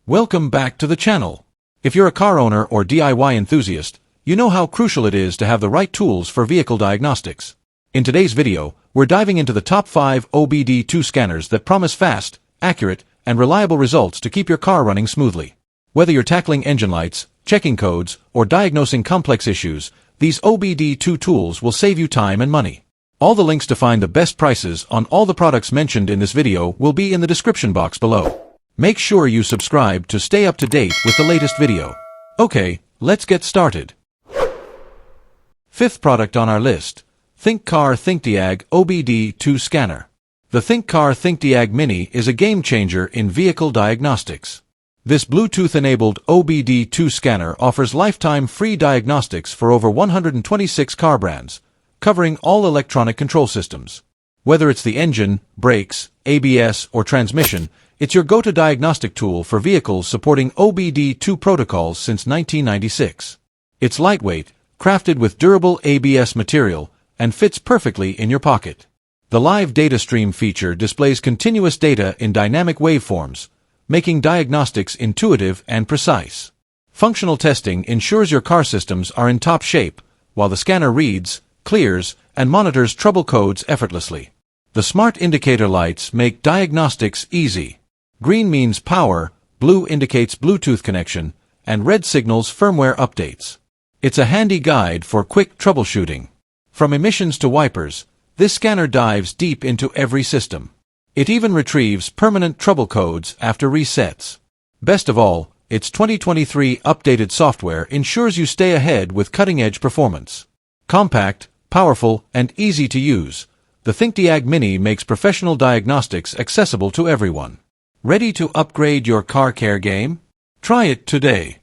Welcome back to the channel. If you're a car owner or DIY enthusiast, you know how crucial it is to have the right tools for vehicle diagnostics. In today's video, we're diving into the top 5 OBD2 scanners that promise fast, accurate, and reliable results to keep your car running smoothly. Whether you're tackling engine lights, checking codes, or diagnosing complex issues, these OBD2 tools will save you time and money. All the links to find the best prices on all the products mentioned in this video will be in the description box below. Make sure you subscribe to stay up to date with the latest video. Okay, let's get started. Fifth product on our list, Thinkcar Thinkdiag OBD2 Scanner. The Thinkcar Thinkdiag Mini is a game changer in vehicle diagnostics. This Bluetooth-enabled OBD2 scanner offers lifetime free diagnostics for over 126 car brands, covering all electronic control systems. Whether it's the engine, brakes, ABS, or transmission, it's your go-to diagnostic tool for vehicles supporting OBD2 protocols since 1996. It's lightweight, crafted with durable ABS material, and fits perfectly in your pocket. The Live Data Stream feature displays continuous data in dynamic waveforms, making diagnostics intuitive and precise. Functional testing ensures your car systems are in top shape, while the scanner reads, clears, and monitors trouble codes effortlessly. The smart indicator lights make diagnostics easy. Green means power, blue indicates Bluetooth connection, and red signals firmware updates. It's a handy guide for quick troubleshooting. From emissions to wipers, this scanner dives deep into every system. It even retrieves permanent trouble codes after resets. Best of all, its 2023 updated software ensures you stay ahead with cutting-edge performance. Compact, powerful, and easy to use, the Thinkdiag Mini makes professional diagnostics accessible to everyone. Ready to upgrade your car care game? Try it today.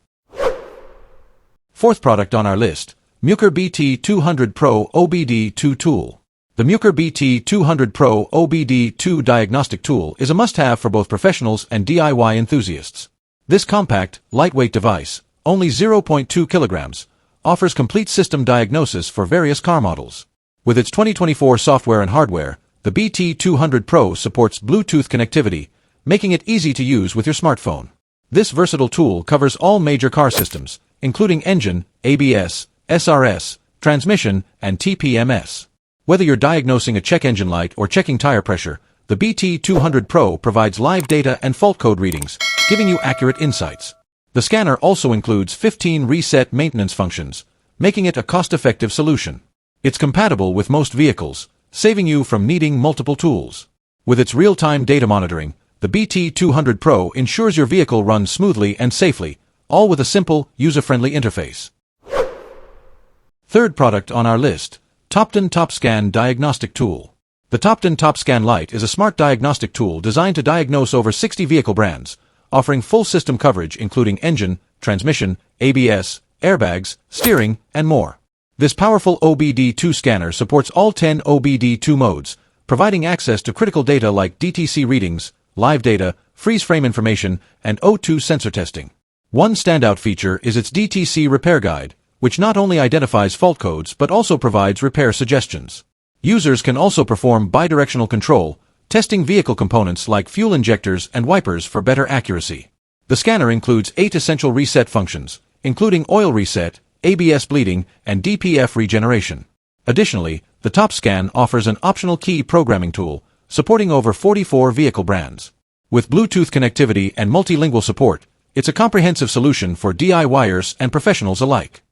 Fourth product on our list, Mucar BT200 Pro OBD2 Tool. The Mucar BT200 Pro OBD2 diagnostic tool is a must-have for both professionals and DIY enthusiasts. This compact, lightweight device, only 0.2 kilograms, offers complete system diagnosis for various car models. With its 2024 software and hardware, the BT200 Pro supports Bluetooth connectivity, making it easy to use with your smartphone. This versatile tool covers all major car systems, including engine, ABS, SRS, transmission, and TPMS. Whether you're diagnosing a check engine light or checking tire pressure, the BT200 Pro provides live data and fault code readings, giving you accurate insights. The scanner also includes 15 reset maintenance functions, making it a cost-effective solution. It's compatible with most vehicles, saving you from needing multiple tools. With its real-time data monitoring, the BT200 Pro ensures your vehicle runs smoothly and safely, all with a simple, user-friendly interface. Third product on our list, Topton TopScan Diagnostic Tool. The Topton TopScan Lite is a smart diagnostic tool designed to diagnose over 60 vehicle brands, offering full system coverage including engine, transmission, ABS, airbags, steering, and more. This powerful OBD2 scanner supports all 10 OBD2 modes, providing access to critical data like DTC readings, live data, freeze frame information, and O2 sensor testing. One standout feature is its DTC repair guide, which not only identifies fault codes but also provides repair suggestions. Users can also perform bidirectional control, testing vehicle components like fuel injectors and wipers for better accuracy. The scanner includes 8 essential reset functions, including oil reset, ABS bleeding, and DPF regeneration. Additionally, the TopScan offers an optional key programming tool, supporting over 44 vehicle brands. With Bluetooth connectivity and multilingual support, it's a comprehensive solution for DIYers and professionals alike.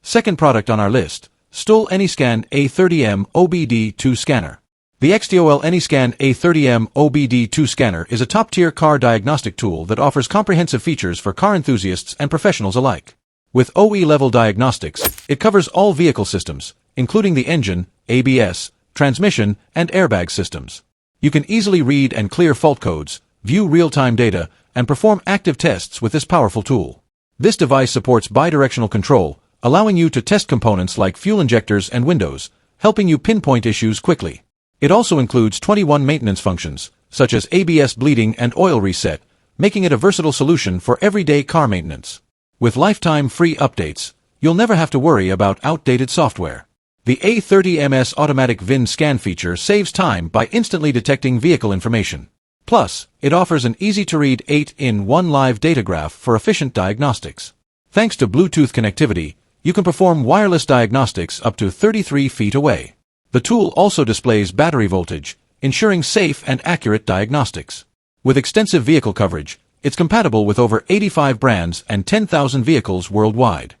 Second product on our list, Sto Any Scan A30M OBD2 Scanner. The Xtool Any Scan A30M OBD2 Scanner is a top-tier car diagnostic tool that offers comprehensive features for car enthusiasts and professionals alike. With OE-level diagnostics, it covers all vehicle systems, including the engine, ABS, transmission, and airbag systems. You can easily read and clear fault codes, view real-time data, and perform active tests with this powerful tool. This device supports bidirectional control, allowing you to test components like fuel injectors and windows, helping you pinpoint issues quickly. It also includes 21 maintenance functions, such as ABS bleeding and oil reset, making it a versatile solution for everyday car maintenance. With lifetime free updates, you'll never have to worry about outdated software. The A30MS automatic VIN scan feature saves time by instantly detecting vehicle information. Plus, it offers an easy-to-read 8-in-1 live data graph for efficient diagnostics. Thanks to Bluetooth connectivity, you can perform wireless diagnostics up to 33 feet away. The tool also displays battery voltage, ensuring safe and accurate diagnostics. With extensive vehicle coverage, it's compatible with over 85 brands and 10,000 vehicles worldwide.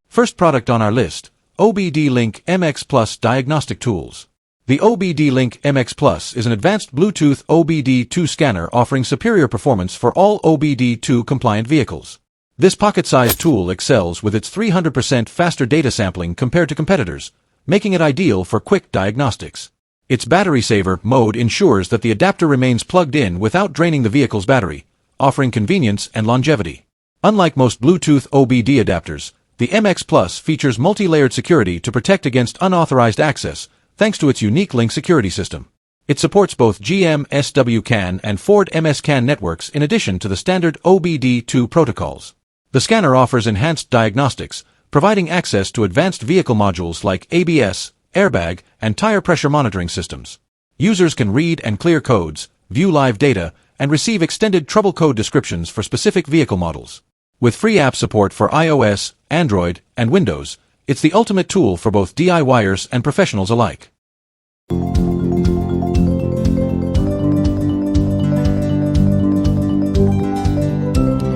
First product on our list, OBDLink MX Plus Diagnostic Tools. The OBDLink MX Plus is an advanced Bluetooth OBD2 scanner offering superior performance for all OBD2 compliant vehicles. This pocket-sized tool excels with its 300% faster data sampling compared to competitors, making it ideal for quick diagnostics. Its battery saver mode ensures that the adapter remains plugged in without draining the vehicle's battery, offering convenience and longevity. Unlike most Bluetooth OBD adapters, the MX Plus features multi-layered security to protect against unauthorized access, thanks to its unique link security system. It supports both GM SWCAN and Ford MSCAN networks in addition to the standard OBD2 protocols. The scanner offers enhanced diagnostics, providing access to advanced vehicle modules like ABS, airbag, and tire pressure monitoring systems. Users can read and clear codes, view live data, and receive extended trouble code descriptions for specific vehicle models. With free app support for iOS, Android, and Windows, it's the ultimate tool for both DIYers and professionals alike.